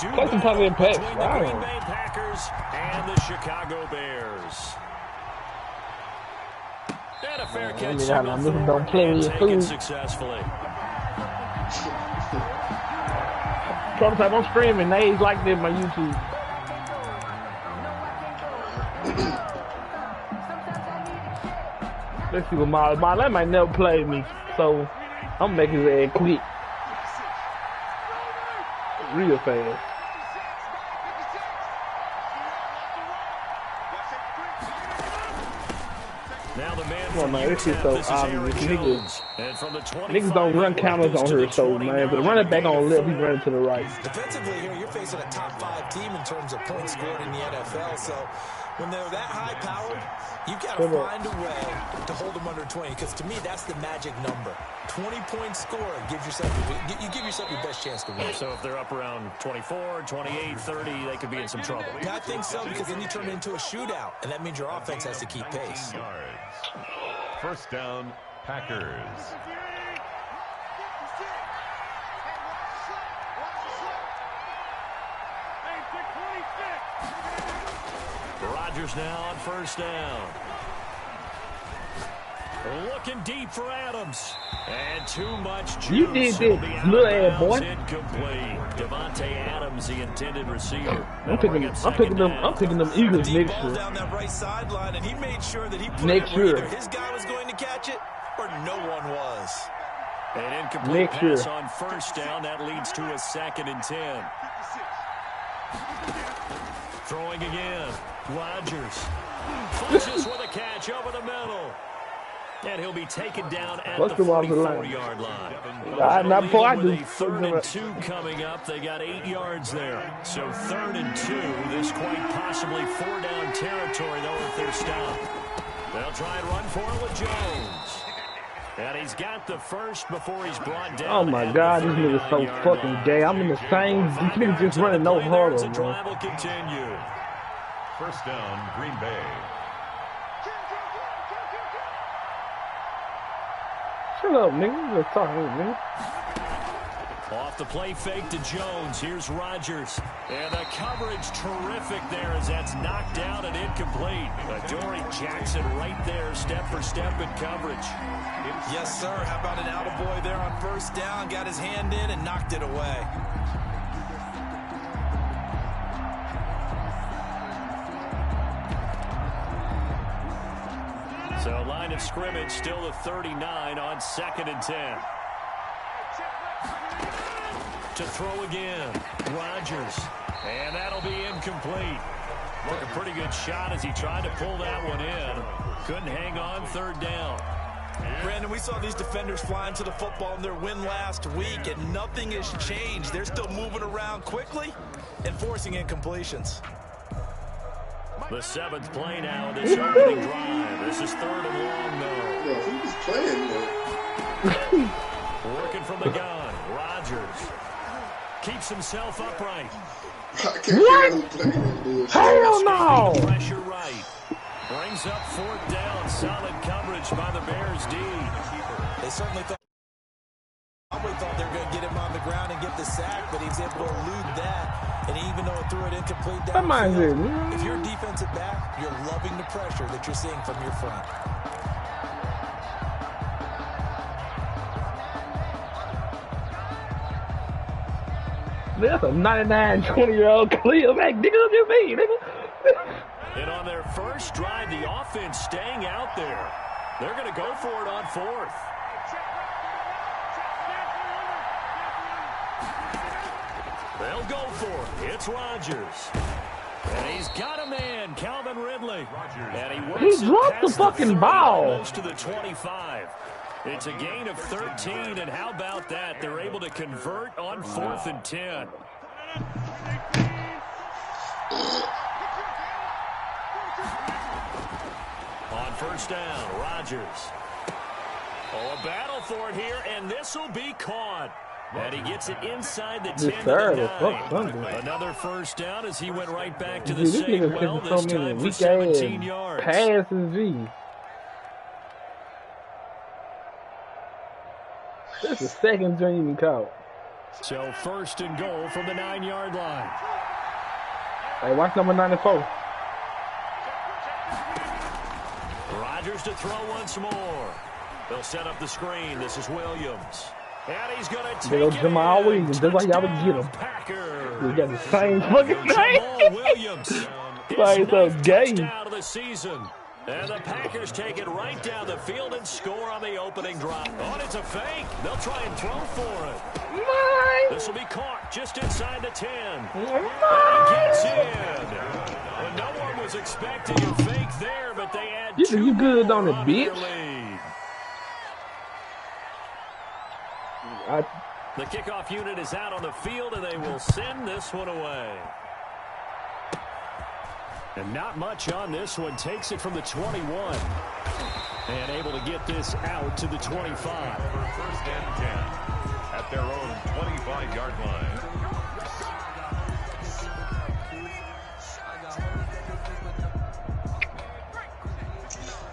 do Play some battle packs. between the Green Bay Packers and the Chicago Bears. And a fair catch signal don't play with your taken food. successfully. Prototype, I'm streaming. Nays like this on my YouTube. Let's see what Marlon might never play me, so I'm making his ass quit real fast. Now the man Come on, man, this is so obvious. Niggas don't run counters on her, so man, but running back on the left, he's running to the right. Defensively here, you're facing a top 5 team in terms of points scored in the NFL, so when they're that high powered, you got to find a way to hold them under 20, because to me, that's the magic number. 20-point score gives yourself, you give yourself your best chance to win. So if they're up around 24, 28, 30, they could be in some trouble. Yeah, I think so, because then you turn it into a shootout, and that means your offense has to keep pace. First down, Packers. Rodgers now on first down. Looking deep for Adams. And too much juice. You did this, little ass boy. Incomplete. Devontae Adams, the intended receiver. I'm picking them Eagles next year. Down that right sideline, and he made sure that he put next it where year. either his guy was going to catch it or no one was. An incomplete pass on first down. That leads to a 2nd and 10. Throwing again. Rodgers. Flushes with a catch over the middle. And he'll be taken down at the 44-yard line. Not before I do. 3rd and 2 coming up. They got 8 yards there. So 3rd and 2. This quite possibly 4-down territory, though, if they're stopped. They'll try and run for it with Jones. And he's got the first before he's brought down. Oh my God, this nigga's so fucking gay. I'm in the same. These niggas just running no harder, bro. Will continue. First down, Green Bay. Shut up, nigga. You just talking, nigga. Off the play fake to Jones. Here's Rodgers. And the coverage terrific there as that's knocked down and incomplete. Adoree Jackson right there, step for step in coverage. Yes, sir. How about an attaboy there on first down? Got his hand in and knocked it away. So line of scrimmage still the 39 on 2nd and 10. To throw again, Rodgers. And that'll be incomplete. Look, a pretty good shot as he tried to pull that one in. Couldn't hang on 3rd down. Brandon, we saw these defenders flying to the football in their win last week, and nothing has changed. They're still moving around quickly and forcing incompletions. The 7th play now, this opening drive. This is 3rd and long, though. Yo, who's playing, though? Working from the gun, Rodgers. Keeps himself upright. What? Hell no! Pressure right. Brings up 4th down. Solid coverage by the Bears D. They certainly thought they were going to get him on the ground and get the sack, but he was able to elude that. And even though it threw it incomplete downfield, if you're a defensive back, you're loving the pressure that you're seeing from your front. That's a 99, 20-year-old clear back. Nigga, look at me, nigga. And on their first drive, the offense staying out there. They're going to go for it on 4th. They'll go for it. It's Rodgers. And he's got a man, Calvin Ridley. And he dropped the fucking ball. Almost to the 25. It's a gain of 13, and how about that? They're able to convert on 4th and 10. On first down, Rodgers. Oh, a battle for it here, and this will be caught. And he gets it inside the 10 to the 9. Another first down as he went right back to the same well, this time for 17 yards. Passes, G. That's the 2nd dream he caught. So first and goal from the 9-yard line. Hey, watch number 94. Rodgers to throw once more. They'll set up the screen. This is Williams. And he's going to take it Jamal in. Williams, just like y'all would get him. Packers. We got the same fucking Jamal thing. Williams. Like the game. Touchdown of the season. And the Packers take it right down the field and score on the opening drive. Oh, it's a fake. They'll try and throw for it. This will be caught just inside the 10. And he gets in. Well, no one was expecting a fake there, but they add You two think you good more on the onto their bitch? lead. The kickoff unit is out on the field, and they will send this one away. And not much on this one. Takes it from the 21. And able to get this out to the 25. For first and 10 at their own 25-yard line.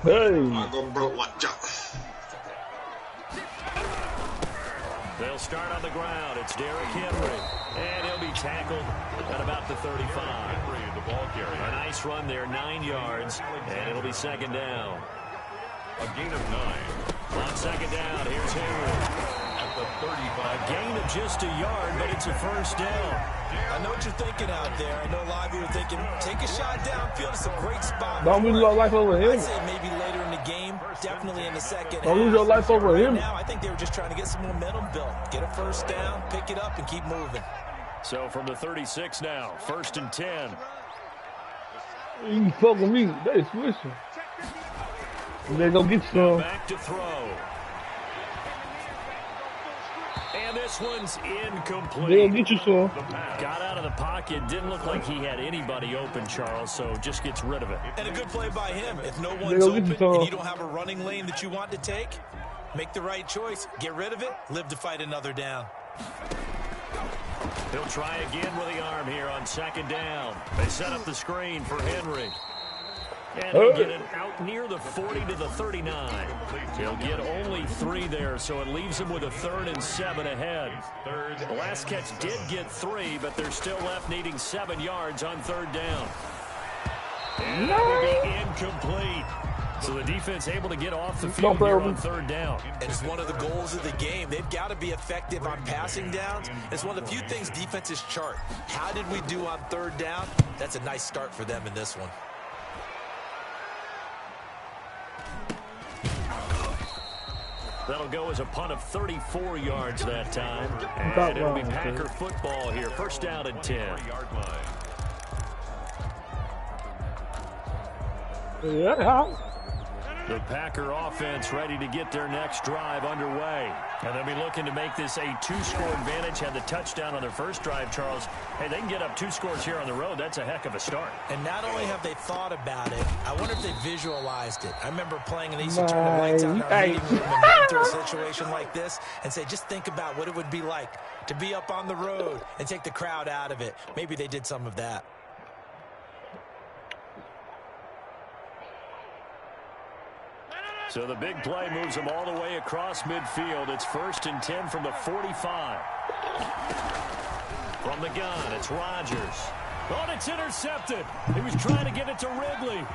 Hey. They'll start on the ground. It's Derrick Henry. And he'll be tackled at about the 35. Henry, the ball carrier. A nice run there, 9 yards. And it'll be second down. A gain of 9. On second down, here's Henry. At the 35. A gain of just a yard, but it's a first down. I know what you're thinking out there. I know a lot of you are thinking, take a shot downfield. It's a great spot. Don't lose your life over him. I'd say maybe later in the game, definitely in the second Don't lose your life over him. Now, I think they were just trying to get some momentum built. Get a first down, pick it up, and keep moving. So from the 36 now, first and 10. You fucking me. They switching. They go get some. Back to throw. And this one's incomplete. They'll get you some. Got out of the pocket. Didn't look like he had anybody open, Charles, so just gets rid of it. And a good play by him. If no one's open and you don't have a running lane that you want to take, make the right choice. Get rid of it. Live to fight another down. He'll try again with the arm here on second down. They set up the screen for Henry. And he'll get it out near the 40 to the 39. He'll get only 3 there, so it leaves him with a 3rd and 7 ahead. The last catch did get 3, but they're still left needing 7 yards on 3rd down. And that will be incomplete. So the defense able to get off the field here on 3rd down. And it's one of the goals of the game. They've got to be effective on passing downs. It's one of the few things defenses chart. How did we do on 3rd down? That's a nice start for them in this one. That'll go as a punt of 34 yards that time. And it'll be Packer football here. First down and 10. Yeah. The Packer offense ready to get their next drive underway. And they'll be looking to make this a 2-score advantage. Had the touchdown on their first drive, Charles. Hey, they can get up 2 scores here on the road. That's a heck of a start. And not only have they thought about it, I wonder if they visualized it. I remember playing and they used to turn the lights out in our meeting room and run through a situation like this and say, just think about what it would be like to be up on the road and take the crowd out of it. Maybe they did some of that. So the big play moves them all the way across midfield. It's first and 10 from the 45. From the gun, it's Rodgers. Oh, and it's intercepted. He was trying to get it to Ridley.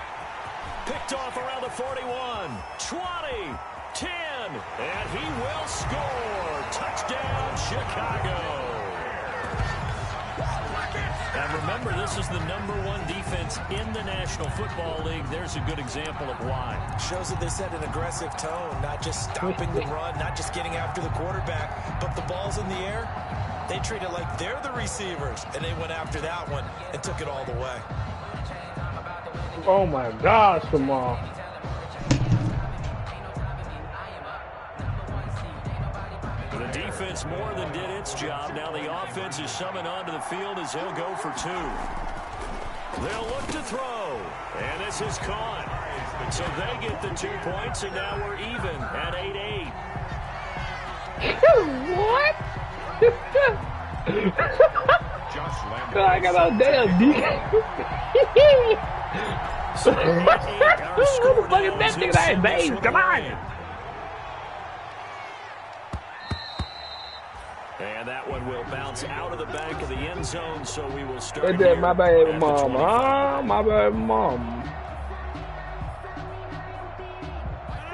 Picked off around the 41. 20, 10, and he will score. Touchdown, Chicago. And remember, this is the #1 defense in the National Football League. There's a good example of why. Shows that they set an aggressive tone, not just stopping the run, not just getting after the quarterback, but the ball's in the air. They treat it like they're the receivers, and they went after that one and took it all the way. Oh, my gosh, Jamal. The defense more than did its job. Now the offense is summoned onto the field as they'll go for 2. They'll look to throw, and this is caught. So they get the 2 points, and now we're even at 8-8. What? Josh Lambert. I got a damn D. So our score now is Fucking that nigga, come on. And that one will bounce out of the back of the end zone, so we will start Hey, here my bad, at mom. the 25. My bad, mom.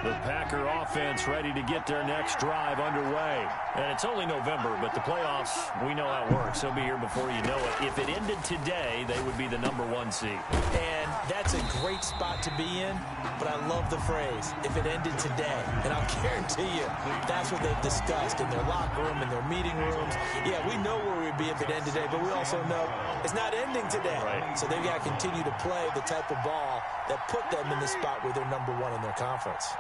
The Packer offense ready to get their next drive underway. And it's only November, but the playoffs, we know how it works. They'll be here before you know it. If it ended today, they would be the #1 seed. And that's a great spot to be in, but I love the phrase, if it ended today. And I'll guarantee you, that's what they've discussed in their locker room, in their meeting rooms. Yeah, we know where we'd be if it ended today, but we also know it's not ending today. Right. So they've got to continue to play the type of ball that put them in the spot where they're #1 in their conference.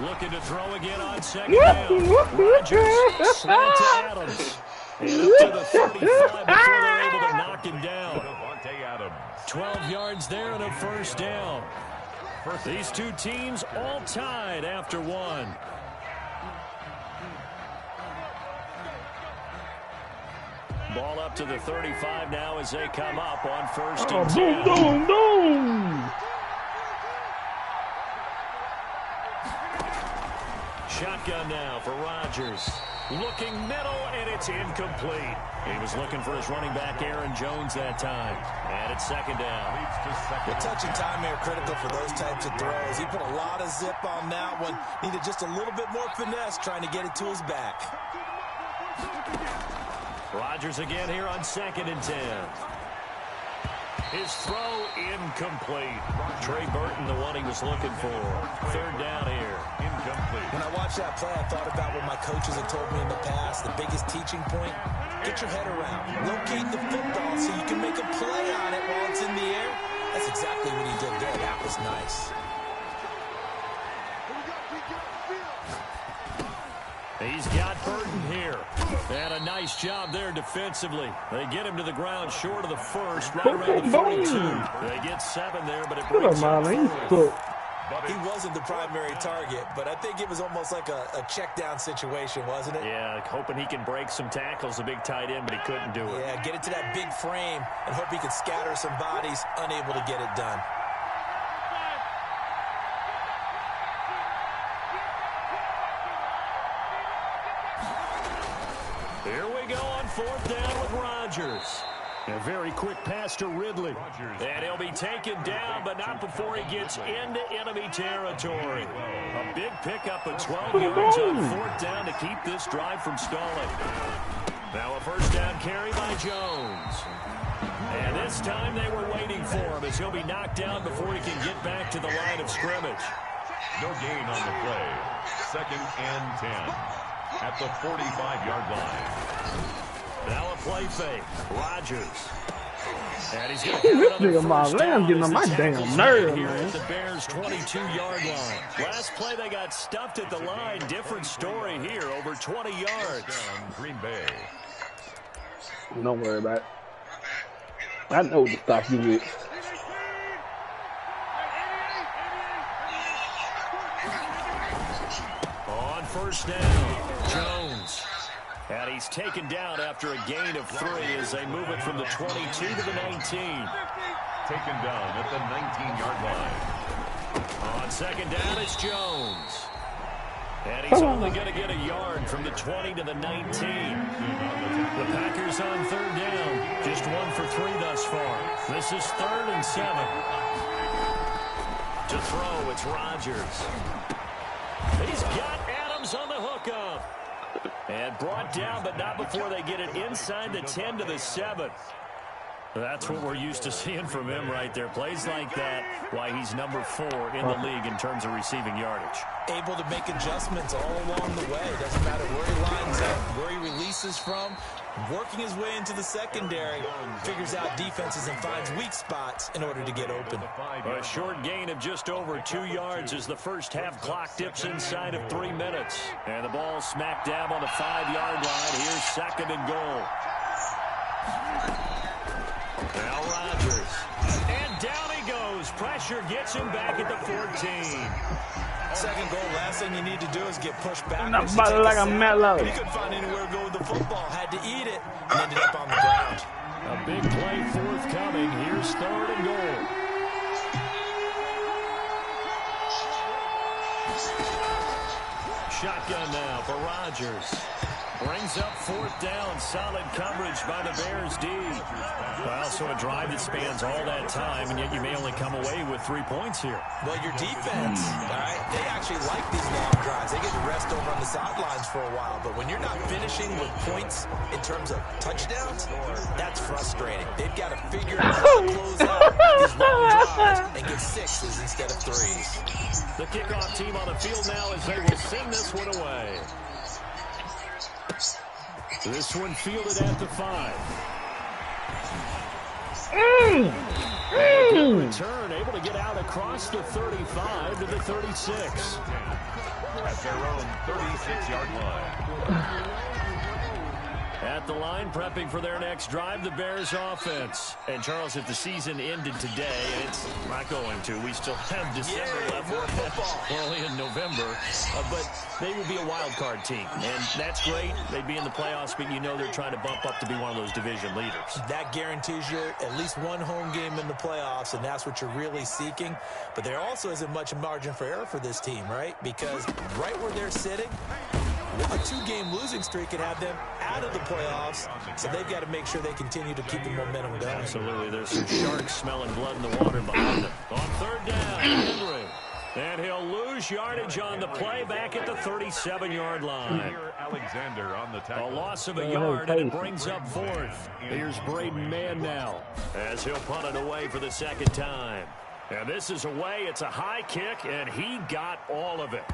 Looking to throw again on second down. Rodgers slant to Adams. And up to the 35 before they're able to knock him down. 12 yards there and a first down. These two teams all tied after one. Ball up to the 35 now as they come up on 1st and 10. Boom, boom, boom. Shotgun now for Rodgers. Looking middle, and it's incomplete. He was looking for his running back, Aaron Jones, that time. And it's 2nd down. The touching time here critical for those types of throws. He put a lot of zip on that one. Needed just a little bit more finesse trying to get it to his back. Rodgers again here on 2nd and 10. His throw incomplete. Trey Burton, the one he was looking for. 3rd down here. Incomplete. When I watched that play, I thought about what my coaches had told me in the past. The biggest teaching point, get your head around. Locate the football so you can make a play on it while it's in the air. That's exactly what he did there. That was nice. He's got Burton here. And a nice job there defensively. They get him to the ground short of the 1st, right around the 42. They get 7 there, but it brings up 4th. He wasn't the primary target, but I think it was almost like a check down situation, wasn't it? Yeah, hoping he can break some tackles, a big tight end, but he couldn't do it. Yeah, get it to that big frame and hope he could scatter some bodies, unable to get it done. Here we go on 4th down with Rodgers. A very quick pass to Ridley. And he'll be taken down, but not before he gets into enemy territory. A big pickup of 12 yards on 4th down to keep this drive from stalling. Now a 1st down carry by Jones. And this time they were waiting for him as he'll be knocked down before he can get back to the line of scrimmage. No gain on the play. 2nd and 10 at the 45-yard line. Now a play fake. Rodgers. And he's going to get another first down. Getting on my damn nerve, here man. at the Bears' 22-yard line. Last play they got stuffed at the line. Different story here. Over 20 yards. Green Bay. Don't worry about it. I know the stuff you with. On 1st down, Jones. And he's taken down after a gain of 3 as they move it from the 22 to the 19. Taken down at the 19-yard line. On 2nd down, it's Jones. And he's only going to get a yard from the 20 to the 19. The Packers on 3rd down. Just 1 for 3 thus far. This is 3rd and 7. To throw, it's Rodgers. He's got Adams on the hookup. And brought down, but not before they get it inside the 10 to the 7. That's what we're used to seeing from him right there. Plays like that, why he's #4 in the league in terms of receiving yardage. Able to make adjustments all along the way. Doesn't matter where he lines up, where he releases from. Working his way into the secondary. Figures out defenses and finds weak spots in order to get open. A short gain of just over 2 yards as the first half clock dips inside of 3 minutes. And the ball smack dab on the 5-yard line. Here's 2nd and goal. Now Rodgers. And down he goes. Pressure gets him back at the 14. 2nd goal, last thing you need to do is get pushed back. Not like a mellow. He couldn't find anywhere to go with the football. Had to eat it and ended up on the ground. A big play forthcoming. Here's 3rd and goal. Shotgun now for Rodgers. Brings up 4th down. Solid coverage by the Bears D. Well, so a drive that spans all that time, and yet you may only come away with 3 points here. Well, your defense, all right, they actually like these long drives. They get to rest over on the sidelines for a while. But when you're not finishing with points in terms of touchdowns, that's frustrating. They've got to figure out how to close out these long drives and get 6s instead of 3s. The kickoff team on the field now as they will send this one away. This one fielded at the 5. Return, able to get out across the 35 to the 36. At their own 36-yard line. At the line, prepping for their next drive, the Bears offense. And, Charles, if the season ended today, it's not going to. We still have December left. We're only in November. But they would be a wild card team. And that's great. They'd be in the playoffs, but you know they're trying to bump up to be one of those division leaders. That guarantees you at least one home game in the playoffs, and that's what you're really seeking. But there also isn't much margin for error for this team, right? Because right where they're sitting, a 2-game losing streak could have them out of the playoffs, so they've got to make sure they continue to keep the momentum going. Absolutely. There's some sharks smelling blood in the water behind them. On 3rd down, Henry. And he'll lose yardage on the play back at the 37-yard line. Alexander on the tackle. A loss of a yard, and it brings up 4th. Here's Braden Mann now as he'll punt it away for the 2nd time. And this is away. It's a high kick, and he got all of it.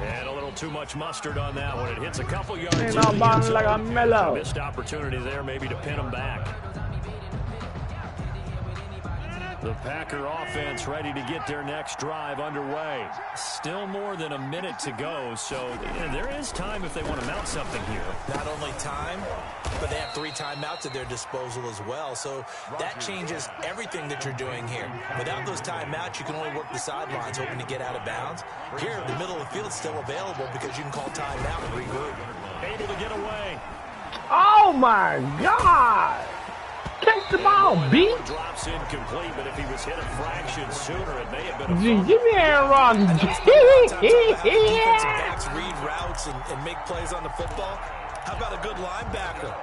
And a little too much mustard on that one. It hits a couple yards. Like a mellow. Missed opportunity there maybe to pin him back. The Packer offense ready to get their next drive underway. Still more than a minute to go, so there is time if they want to mount something here. Not only time, but they have 3 timeouts at their disposal as well, so that changes everything that you're doing here. Without those timeouts, you can only work the sidelines, hoping to get out of bounds. Here, the middle of the field's still available because you can call timeout and regroup. Able to get away. Oh, my God. Catch the ball, B. Drops incomplete, but if he was hit a fraction sooner, it may have been a Give me Aaron Rodgers. Defensive backs read routes and make plays on the football. How about a good linebacker?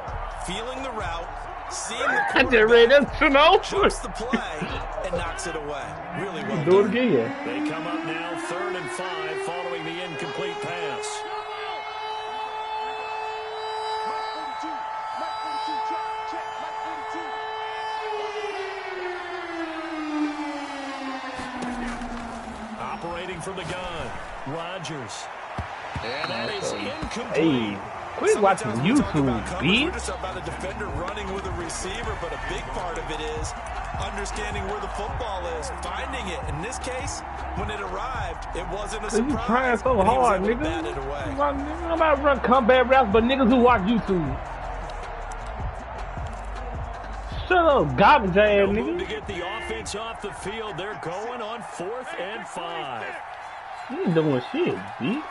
Feeling the route, seeing the quarterback, jumps the play, and knocks it away. Really well done. Do it again. They come up now 3rd and 5 following the incomplete pass. Operating from the gun, Rodgers. And that is incomplete. Hey, quit watching YouTube, B. We're just about a defender running with a receiver, but a big part of it is understanding where the football is, finding it. In this case, when it arrived, it wasn't a surprise. You trying so hard, nigga. Nobody run combat routes but niggas who watch YouTube. Shut up, garbage ass nigga. To get the offense off the field, they're going on 4th and 5. You ain't doing shit, B.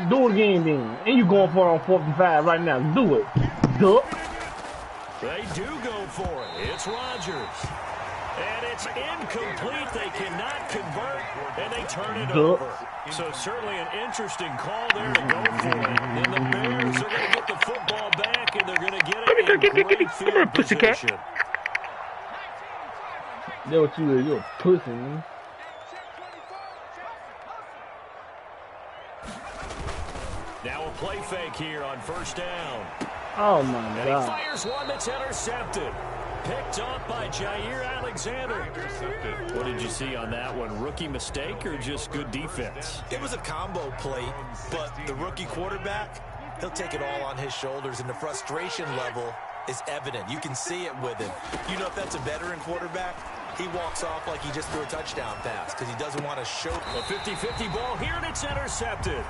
Do it again, then. And you going for it on 4th and 5 right now. Do it. Duck. They do go for it. It's Rodgers. And it's incomplete. They cannot convert, and they turn it over. So certainly an interesting call there to go for it. And the Bears are going to get the football back, and they're going to get it in great field position. That's what you is. You're a pussy, man. Now a play fake here on 1st down. Oh, my And God. he fires one that's intercepted. Picked up by Jair Alexander. What did you see on that one? Rookie mistake or just good defense? It was a combo play, but the rookie quarterback, he'll take it all on his shoulders, and the frustration level is evident. You can see it with him. You know, if that's a veteran quarterback, he walks off like he just threw a touchdown pass because he doesn't want to show. A 50-50 ball here, and it's intercepted.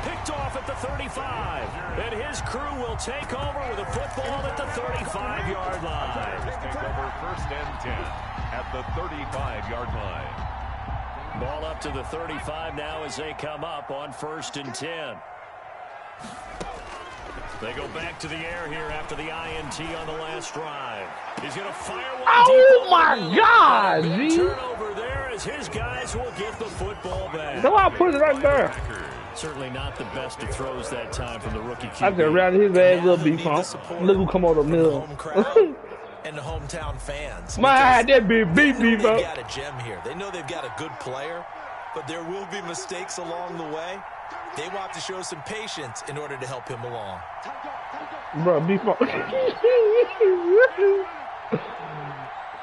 Picked off at the 35, and his crew will take over with a football at the 35-yard line. Take over 1st and 10 at the 35-yard line. Ball up to the 35 now as they come up on 1st and 10. They go back to the air here after the INT on the last drive. He's going to fire one. Oh, my God, G. Turnover there as his guys will get the football back. Come on, put it right there. Certainly not the best of throws that time from the rookie QB. I could round his ass up, B-Funk. Look who come on the middle. And the hometown fans. My, that big beat, They've got a gem here. They know they've got a good player, but there will be mistakes along the way. They will have to show some patience in order to help him along. Bro, B-Funk.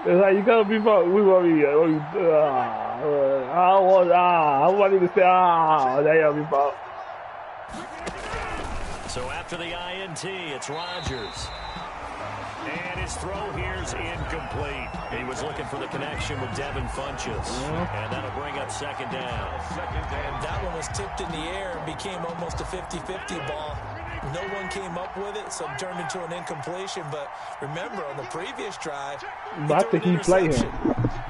That's how you go, B-Funk. We want to I want you to say, there you B-Funk. So after the INT, it's Rodgers. And his throw here's incomplete. He was looking for the connection with Devin Funchess. And that'll bring up second down. That one was tipped in the air and became almost a 50-50 ball. No one came up with it, so it turned into an incompletion. But remember, on the previous drive, I think he played him.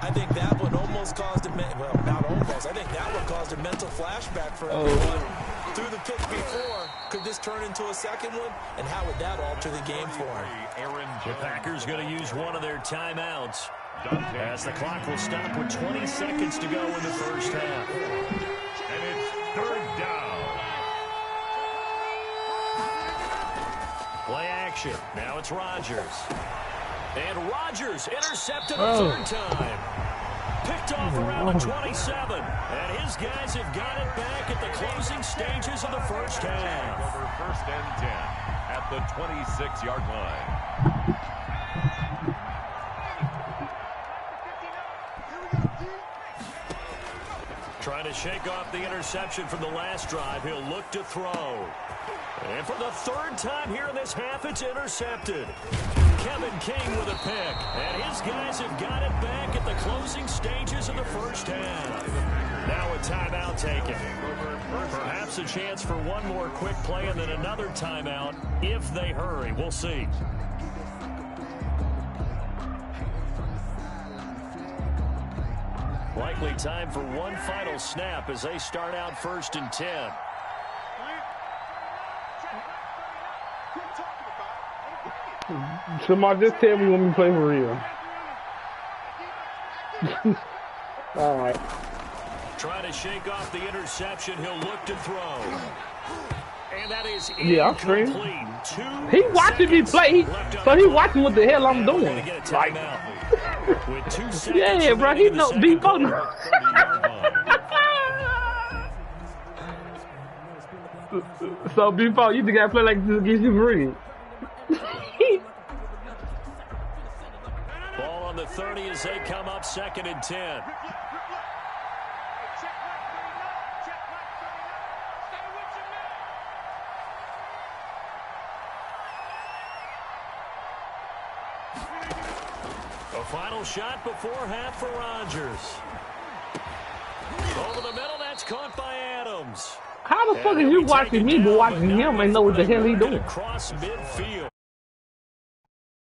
I think that one almost caused a well, not almost. I think that one caused a mental flashback for everyone. Through the pick before, could this turn into a second one? And how would that alter the game for him? The Packers going to use one of their timeouts as the clock will stop with 20 seconds to go in the first half. And it's third down. Play action. Now it's Rodgers. And Rodgers intercepted a third time. Picked off around the 27. And his guys have got it back at the closing stages of the first half. Over first and 10 at the 26-yard line. Trying to shake off the interception from the last drive. He'll look to throw. And for the third time here in this half, it's intercepted. Kevin King with a pick. And his guys have got it back at the closing stages of the first half. Now a timeout taken. Perhaps a chance for one more quick play and then another timeout if they hurry. We'll see. Likely time for one final snap as they start out first and 10. Somebody just tell me when we play for real. All right. Trying to shake off the interception. He'll look to throw. And that is incomplete. He watching me play, so he watching what the hell I'm doing. Like, yeah, bro, he know B-Funk. So B-Funk, you think I play like this against you for real? Ball on the 30 as they come up second and 10. A final shot before half for Rodgers. Over the middle, that's caught by Adams. How the fuck is you watching me but watching him and know what the hell he doing? Across midfield.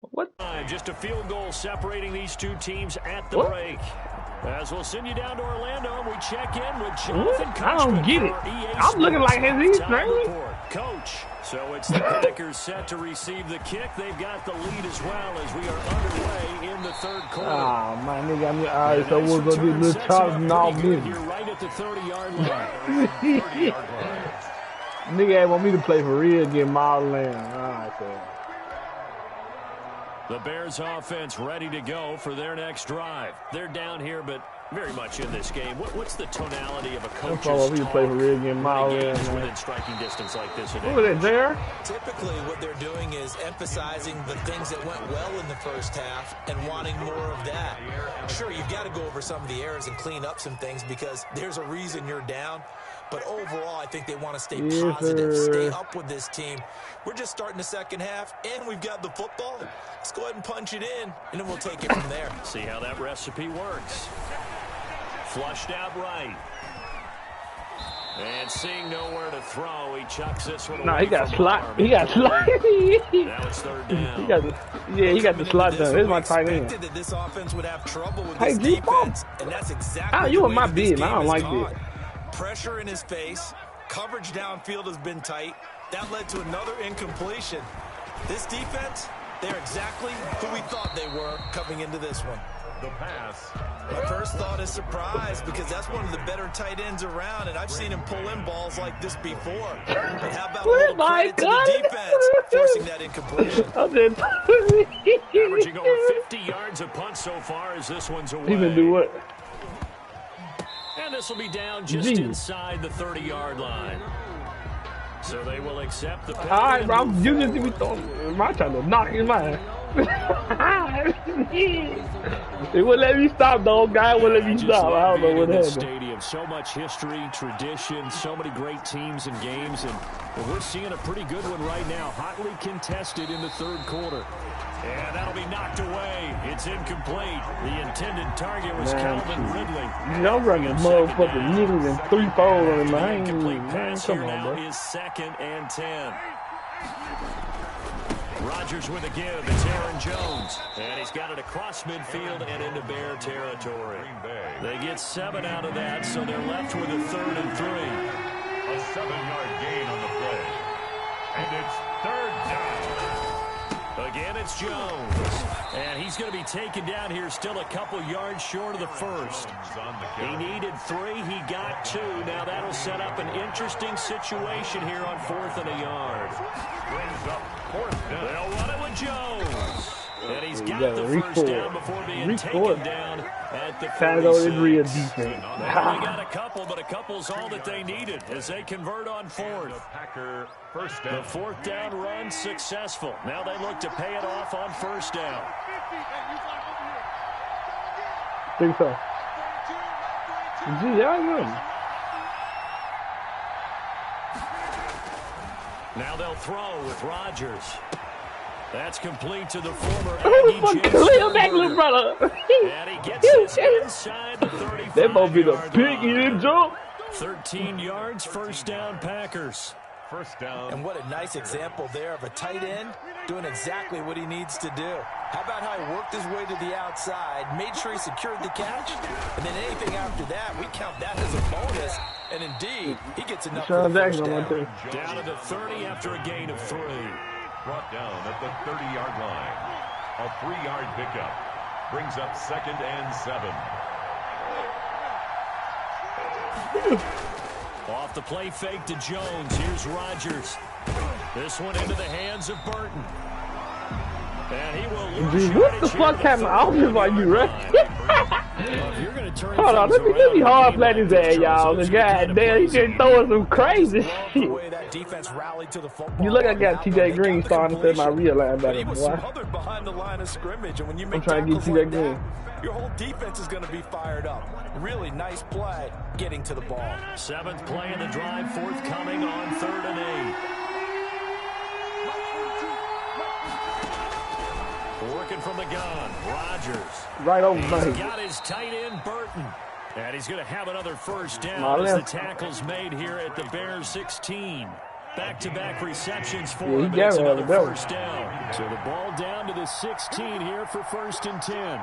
What? Just a field goal separating these two teams at the break. As we'll send you down to Orlando, and we check in with Jonathan Coachman. I don't get it. I'm looking like his training. Coach. So it's the Packers set to receive the kick. They've got the lead as well as we are underway in the third quarter. Ah, my nigga, I mean, all right, so we're going to do a little Charles and all business. You're right at the 30-yard line. 30-yard line. Nigga want me to play for real, get Miles Land. All right, so. The Bears offense ready to go for their next drive. They're down here, but very much in this game. What's the tonality of a coach's talk to play for real, get Miles Land, within striking distance like this? Look at that there. Typically, what they're doing is emphasizing the things that went well in the first half and wanting more of that. Sure, you've got to go over some of the errors and clean up some things because there's a reason you're down. But overall, I think they want to stay positive, stay up with this team. We're just starting the second half, and we've got the football. Let's go ahead and punch it in, and then we'll take it from there. See how that recipe works. Flushed out right. And seeing nowhere to throw, he chucks this one away. No, he got slot. He got slot. Now it's third down. He got the slot done. Here's my tight end. That this offense would have trouble with this defense, and that's exactly you in my bid, man. I don't like this. Pressure in his face. Coverage downfield has been tight. That led to another incompletion. This defense, they're exactly who we thought they were coming into this one. The pass. My first thought is surprise because that's one of the better tight ends around, and I've seen him pull in balls like this before. But how about a little credit to the defense forcing that incompletion? Averaging over 50 yards a punt so far as this one's away. Even do what? And this will be down just inside the 30-yard line. So they will accept the penalty. All right, bro. You just be throwing. My trying to knock his mind. They wouldn't let me stop, dog. Guy wouldn't let me stop. I don't know what happened. Stadium, so much history, tradition, so many great teams and games, and we're seeing a pretty good one right now. Hotly contested in the third quarter. And that'll be knocked away. It's incomplete. The intended target was Calvin Ridley. Y'all running motherfucking niggles and 3-fold on him. I ain't incomplete pass here come on, now bro. is 2nd and 10. Rodgers with a give. It's Aaron Jones. And he's got it across midfield and into Bear territory. They get 7 out of that, so they're left with a 3rd and 3. A 7-yard gain on the play. And it's 3rd down. Again, it's Jones. And he's going to be taken down here still a couple yards short of the first. He needed 3. He got 2. Now that'll set up an interesting situation here on 4th and a yard. Brings up 4th down. They'll run it with Jones. And he's got the first down before being taken down at the 46. Real defense. They only got a couple, but a couple's all that they needed as they convert on 4th. Packer first The down. 4th down run successful. Now they look to pay it off on 1st down. Think so. Gee, yeah, Now they'll throw with Rodgers. That's complete to the former Aggie James. back, little brother. And he gets this inside the 35. That might be the big in jump. 13 yards, 1st down Packers. First down. And what a nice example there of a tight end doing exactly what he needs to do. How about how he worked his way to the outside, made sure he secured the catch, and then anything after that, we count that as a bonus. And indeed, he gets enough for the first down. Down to the 30 after a gain of 3. Brought down at the 30-yard line. A 3-yard pickup. Brings up 2nd and 7. Off the play fake to Jones. Here's Rodgers. This one into the hands of Burton. And he will lose. What the fuck kind of offense are you, right? Hold on, let me hard play his ass, y'all. The god damn, he just throwing some crazy shit. You look, I got TJ Green starting to set my real linebacker. I'm trying to get TJ Green. Your whole defense is going to be fired up. Really nice play getting to the ball. 7th play in the drive, forthcoming on 3rd and 8. Working from the gun, Rodgers. Right over He's my got his tight end, Burton. And he's going to have another first down as the tackle's made here at the Bears 16. Back-to-back receptions for him. It's another first down. So the ball down to the 16 here for 1st and 10.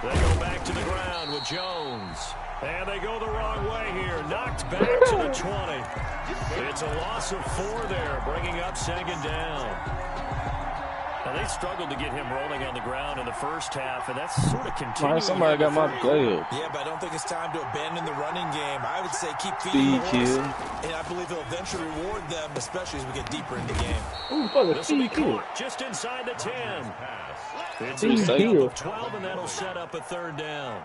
They go back to the ground with Jones. And they go the wrong way here. Knocked back to the 20. It's a loss of 4 there, bringing up 2nd down. Now, they struggled to get him rolling on the ground in the first half, and that's sort of continuing. Somebody got my glove. Yeah, but I don't think it's time to abandon the running game. I would say keep feeding the horse, and I believe he'll eventually reward them, especially as we get deeper in the game. This will be caught just inside the 10. It's a gain of 12, and that'll set up a 3rd down.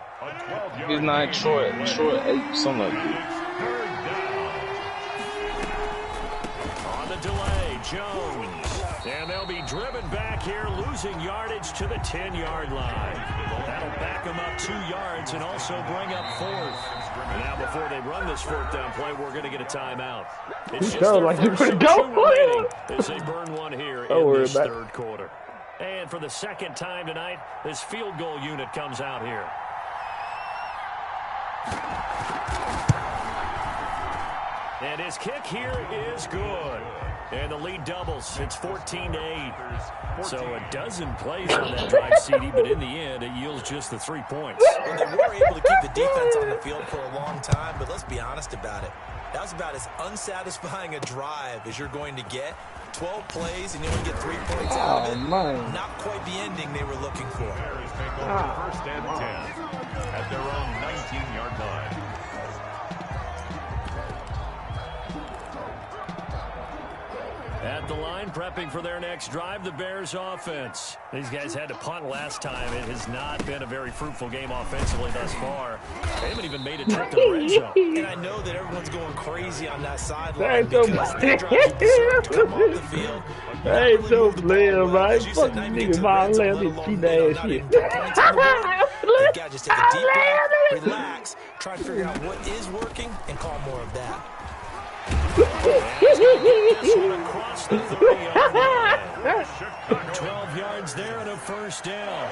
He's not Troy 8, something like that. On the delay, Jones. And they'll be driven back here, losing yardage to the 10-yard line. That'll back them up 2 yards and also bring up 4th. And now before they run this 4th down play, we're going to get a timeout. It's just their first 2 remaining as they burn one here in this 3rd quarter. And for the 2nd time tonight, this field goal unit comes out here. And his kick here is good. And the lead doubles. It's 14-8. So a dozen plays on that drive, CD, but in the end, it yields just the 3 points. Well, they were able to keep the defense on the field for a long time, but let's be honest about it. That was about as unsatisfying a drive as you're going to get. 12 plays and you only get 3 points out of it. Man. Not quite the ending they were looking for. Bears take over first and 10 at their own 19-yard line. At the line, prepping for their next drive, the Bears offense. These guys had to punt last time. It has not been a very fruitful game offensively thus far. They haven't even made a trip to the red zone. And I know that everyone's going crazy on that sideline Ain't so because they drive deserve to come off the field. Ain't so player, right? Fuck you niggas, violate this cheap ass shit. You gotta just take a deep breath, relax, try to figure out what is working, and call more of that. This one across the 30-yard line. 12 yards there and a first down.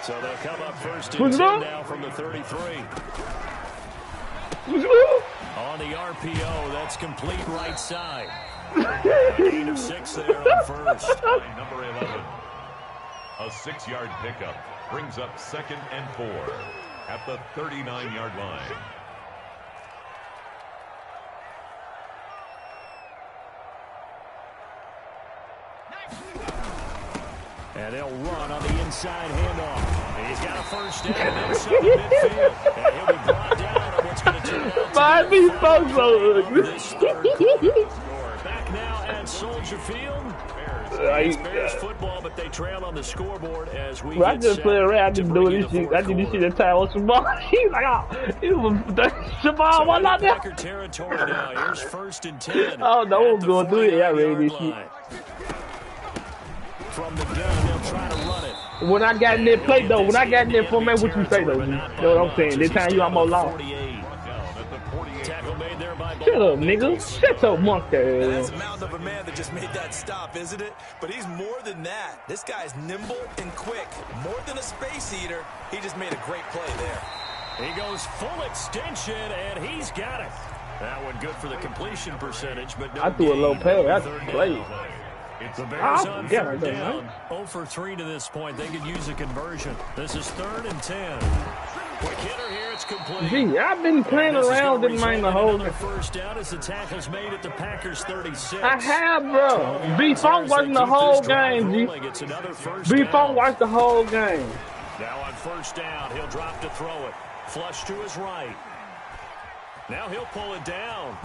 So they'll come up first and 10 now from the 33. On the RPO, that's complete right side. Gain of 6 there on first. Number 11. A 6-yard pickup brings up 2nd and 4 at the 39-yard line. And they'll run on the inside handoff. He's got a first down inside the midfield. And he'll be brought down on what's going to turn out to be this third quarter. Back now at Soldier Field. It's Bears football, but they trail on the scoreboard as we I just play around. I just doing this shit. I did this shit at time with Shabal. He's like, oh, it was Shabal. Why not there? Territory now. Here's first and 10. Oh, no one's going through it. Yeah, I read this shit. From the gun, they'll try to run it. When I got in that play, though, when I got in that format, what you say, though? You know what I'm saying? This time you almost lost. Shut up, nigga. Shut up, monkey. That's a mountain of a man that just made that stop, isn't it? But he's more than that. This guy's nimble and quick. More than a space eater, he just made a great play there. He goes full extension, and he's got it. That one good for the completion percentage, but no I threw a low pass. I played. The Bears on third down. 0 for 3 to this point. They could use a conversion. This is 3rd and 10. Quick hitter here. It's complete. Gee, I've been playing around, didn't mind the whole. First down as the tackle's made at the Packers 36. I have, bro. B-Funk watching the whole game, G. B-Funk watched the whole game. Now on first down, he'll drop to throw it. Flush to his right. Now he'll pull it down.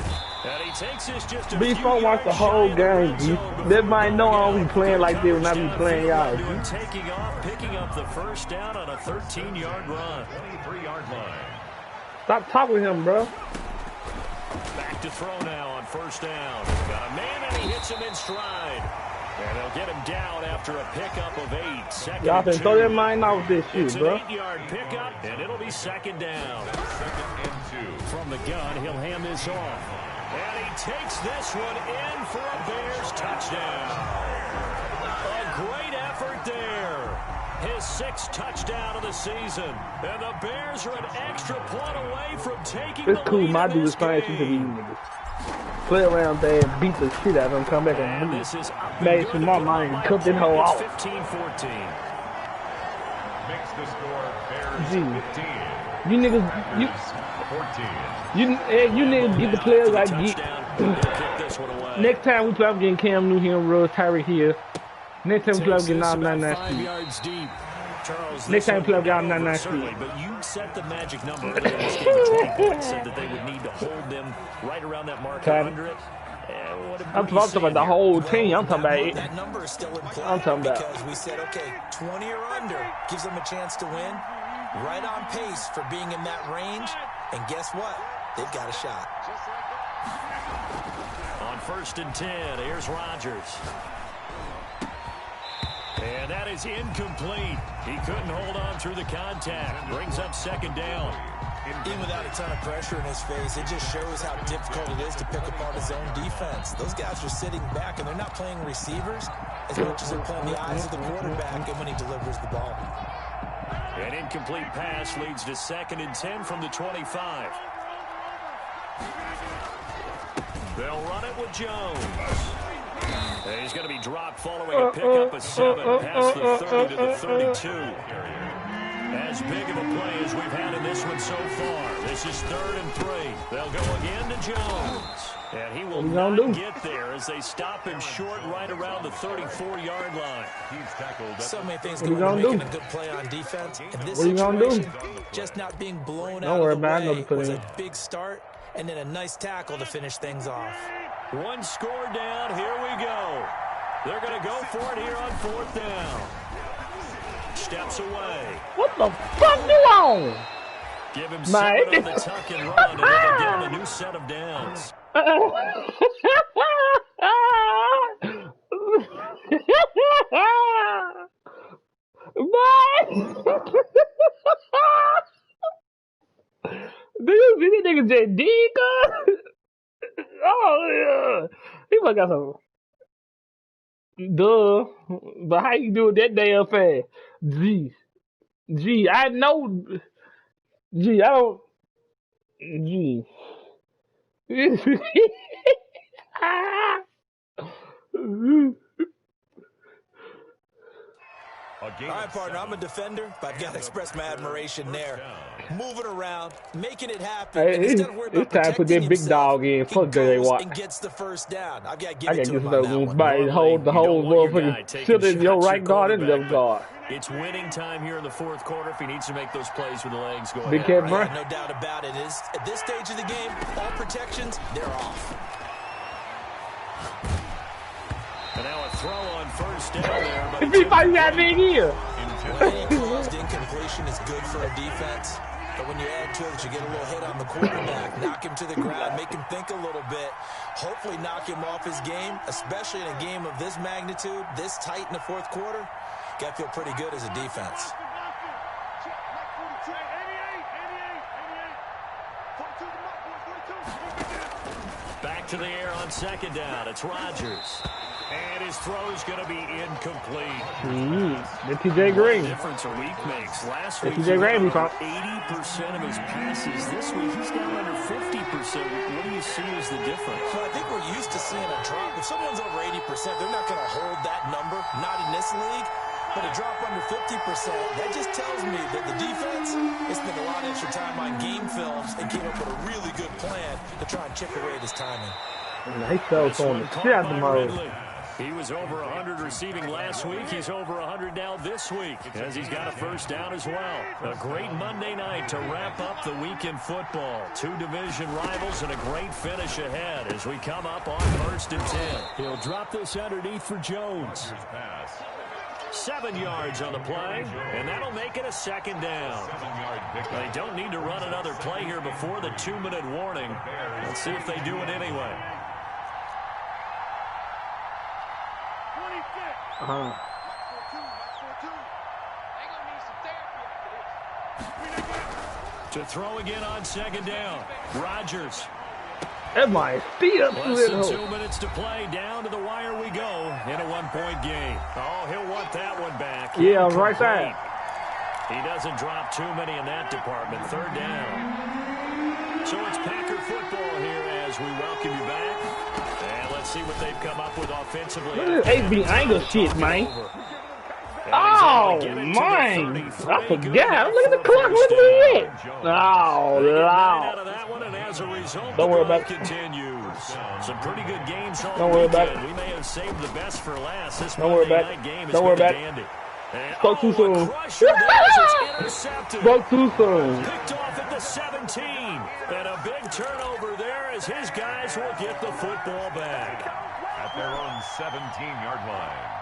And he takes this just a B-Funk watched the whole game, G. Everybody know I don't be playing like this when I be playing y'all, G. Taking off, picking up the first down on a 13-yard run. 23-yard line. Stop talking to him, bro. Back to throw now on first down. Got a man and he hits him in stride. And they'll get him down after a pickup of 8. Y'all can throw their mind off this shit, bro. It's an 8-yard pickup, and it'll be second down. 2nd and 2. From the gun, he'll hand this off. And he takes this one in for a Bears touchdown. A great effort there. His 6th touchdown of the season. And the Bears are an extra point away from taking the lead. It's cool, my dude is trying to these niggas. Play around there and beat the shit out of them, come back and move. Made some more money and cut that hoe off. 15-14. Makes the score Bears Gee. 15. You niggas, 14. you niggas get the players I get. Next time we play, I'm getting Cam Newton, Rose, Tyreek Hill. Next time we play, I'm getting 999 speed. Next time we play, I'm getting 999 speed. But you set the magic number earlier in this game of 20 points, said that they would need to hold them right around that mark under it. I'm talking about the whole team. I'm talking about it. That number is still in play. I'm talking about because we said, okay, 20 or under gives them a chance to win. Right on pace for being in that range. And guess what? They've got a shot. On 1st and 10, here's Rodgers. And that is incomplete. He couldn't hold on through the contact. Brings up 2nd down. Even without a ton of pressure in his face, it just shows how difficult it is to pick apart his own defense. Those guys are sitting back, and they're not playing receivers as much as they're playing the eyes of the quarterback and when he delivers the ball. An incomplete pass leads to 2nd and 10 from the 25. They'll run it with Jones. And he's going to be dropped following a pickup of 7 past the 30 to the 32. As big of a play as we've had in this one so far. This is 3rd and 3. They'll go again to Jones. And he will not get there as they stop him short right around the 34-yard line. He's tackled. So many things going into making a good play on defense. In this situation, just not being blown out of the way was a big start, and then a nice tackle to finish things off. One score down. Here we go. They're going to go for it here on 4th down. Steps away. What the fuck you on? Give him 7 on the tuck and run, and they'll get a new set of downs. Do you see this nigga just dig? Oh yeah, he must got some. Duh, but how you do it that damn fast? Gee, I know. Gee, I don't. Gee. All right, partner, I'm a defender, but I've got to express my admiration there. Moving around, making it happen. Hey, it's time to put that big dog in. Fuck Jerry Watt. And gets the first down. I've got to give I it got to to him get on that one. the whole motherfucking sit in your right guard and left guard. It's winning time here in the 4th quarter if he needs to make those plays with the legs going. Big cat, bro. No doubt about it. At this stage of the game, all protections, they're off. And now a throw on 1st down there. If he fights that big here. Any caused incompletion is good for a defense. But when you add to it that you get a little hit on the quarterback, knock him to the ground, make him think a little bit, hopefully knock him off his game, especially in a game of this magnitude, this tight in the 4th quarter, got to feel pretty good as a defense. Back to the air on 2nd down. It's Rodgers. And his throw is going to be incomplete. The TJ Green. Difference a week makes. Last week, TJ Green, we found 80% of his passes. This week, he's down under 50%. What do you see as the difference? Well, I think we're used to seeing a drop. If someone's over 80%, they're not going to hold that number. Not in this league. But a drop under 50%, that just tells me that the defense has spent a lot of extra time on game films and came up with a really good plan to try and chip away at his timing. He fell on the shit out the mode. He was over 100 receiving last week. He's over 100 now this week as he's got a 1st down as well. A great Monday night to wrap up the week in football. 2 division rivals and a great finish ahead as we come up on 1st and 10. He'll drop this underneath for Jones. 7 yards on the play, and that'll make it a 2nd down. They don't need to run another play here before the 2-minute warning. Let's see if they do it anyway. To throw again on 2nd down. Rodgers. That might speed up Less than 2 minutes to play. Down to the wire we go in a 1-point game. Oh, he'll want that one back. Yeah, on the right side. He doesn't drop too many in that department. 3rd down. So it's Packer football here as we welcome you back. And let's see what they've come up with offensively. Look at this AB angle shit, man. Oh, man. I forgot. Look at the clock. Look at it. Oh, wow. Don't worry about it. Some pretty good games all Don't worry about it. We may have saved the best for last. This Don't worry about it. Don't worry about it. Spoke too soon. Spoke too soon. Picked off at the 17. And a big turnover there as his guys will get the football back. At their own 17-yard line.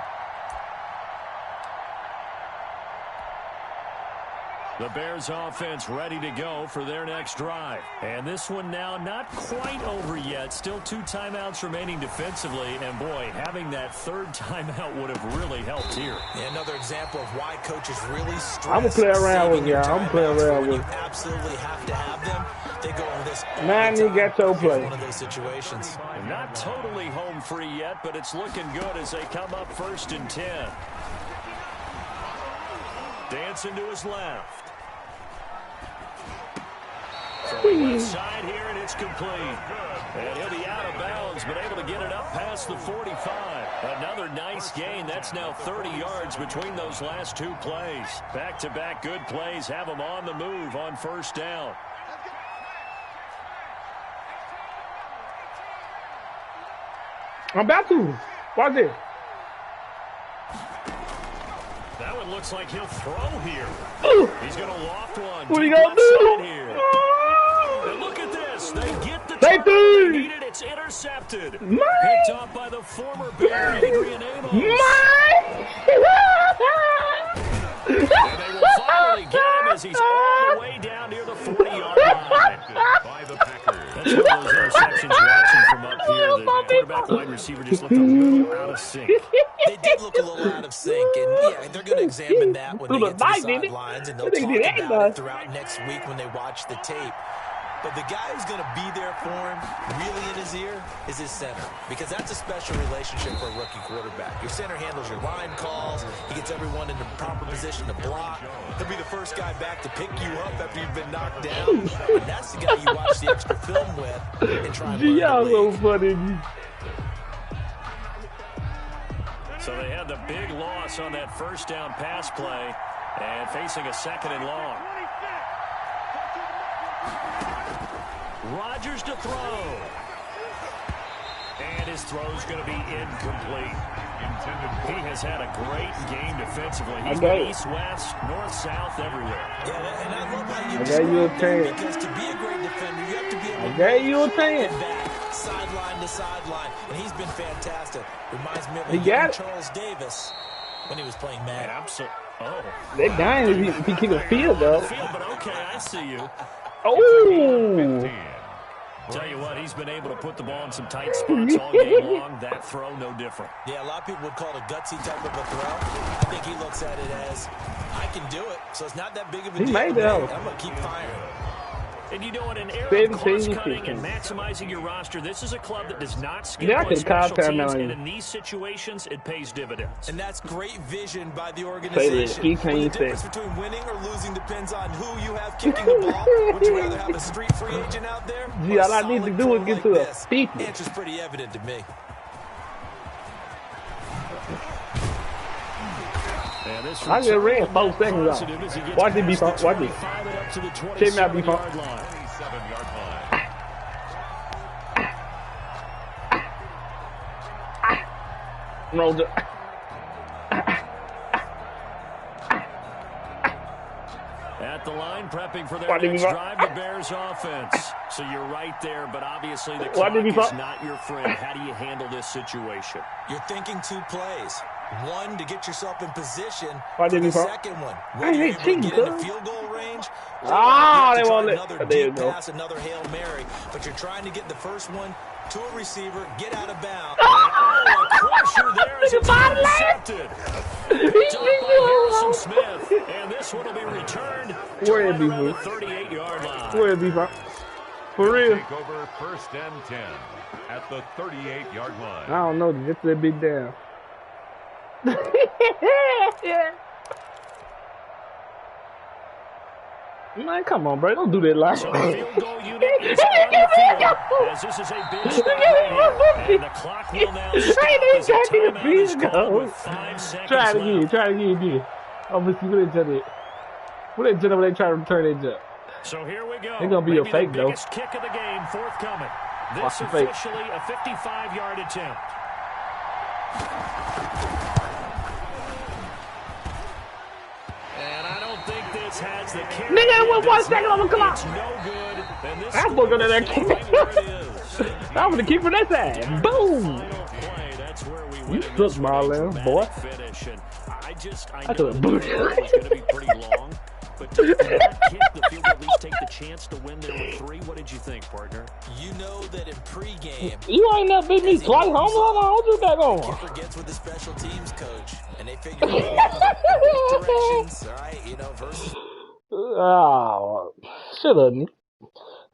The Bears offense ready to go for their next drive. And this one now not quite over yet. Still 2 timeouts remaining defensively. And boy, having that 3rd timeout would have really helped here. Yeah, another example of why coaches really stress. I'm going to play around with y'all. I'm going to play around with you absolutely have to have them. They go in this. Man, you got to play. One of those situations. Not totally home free yet, but it's looking good as they come up 1st and 10. Dancing to his left. From the left side here, and it's complete. And he'll be out of bounds, but able to get it up past the 45. Another nice gain. That's now 30 yards between those last two plays. Back-to-back good plays have them on the move on first down. I'm about to. Watch this. That one looks like he'll throw here. He's going to loft one. What are you going to do? Here. And look at this. They get the turnover they needed. It's intercepted. Picked off by the former Bear, Adrian Amos. And they will finally get him as he's all the way down near the 40-yard line. By the Packers. That's one of those interceptions watching from up here. The quarterback wide receiver just looked a little out of sync. They did look a little out of sync, and yeah, they're going to examine that when they get to the sidelines, and they'll talk about it throughout next week when they watch the tape. But the guy who's going to be there for him, really in his ear, is his center. Because that's a special relationship for a rookie quarterback. Your center handles your line calls. He gets everyone in the proper position to block. He'll be the first guy back to pick you up after you've been knocked down. And that's the guy you watch the extra film with and try and learn y'all so funny. So they had the big loss on that first down pass play and facing a second and long. Rodgers to throw. And his throw's going to be incomplete. He has had a great game defensively. He's been east-west, north-south, everywhere. Yeah, and I love how you gave you a chance. Because to be a great defender, you have to be able to gave you a chance. Sideline to sideline. And he's been fantastic. Reminds me of Charles Davis when he was playing Madden. Absolutely. Oh. They're dying if he kick a field, though. But okay, I see you. Oh! Tell you what, he's been able to put the ball in some tight spots all game long. That throw, no different. Yeah, a lot of people would call it a gutsy type of a throw. I think he looks at it as, I can do it, so it's not that big of a deal. He made it. I'm going to keep firing. And you know, in an era of cost-cutting and maximizing your roster, this is a club that does not skip on special teams, and in these situations, it pays dividends. And that's great vision by the organization. The difference between winning or losing depends on who you have kicking the ball. Would you rather have a street free agent out there? Gee, all I need to do is get to a speaker. The answer's pretty evident to me. I just ran 4 seconds off. Watch it, B-Funk. Watch it. Check me out, B-Funk. Rolled it. At the line, prepping for their next drive, the Bears offense. So you're right there, but obviously the clock is not your friend. How do you handle this situation? You're thinking 2 plays. One, to get yourself in position. The second one, when you're able to get into field goal range. They won't let another deep pass, another Hail Mary. But you're trying to get the first one to a receiver, get out of bounds. A crusher there is intercepted. Picked up by Harrison Smith. And this one will be returned to right around the 38-yard line. Where is he, for real? Take over first and 10 at the 38-yard line. I don't know. Just a big down. Man, come on, bro. Don't do that live. So the field goal unit is on the field, as this is a big spot right here. And the clock will now stop as a timeout is called with 5 seconds Try it left. again. Obviously, what they did. What they did when they try to return it up. So here we go. It's going to be a fake, the biggest kick of the game forthcoming. This officially a 55-yard attempt. And I don't think this has the carry. Nigga, 1 second, I'm going to come out. It's no good. And this I'm looking at that kick. I'm going to keep for that side. Boom. You took Marlon, boy. I know the field goal was going to be pretty long, but to not kick the field goal, at least take the chance to win there with 3. What did you think, partner? You know that in pregame, you ain't never beat me twice, homie. Hold you back on. Kipper gets with the special teams coach, and they figure out directions, all right, versus. Oh, shut up, Nick.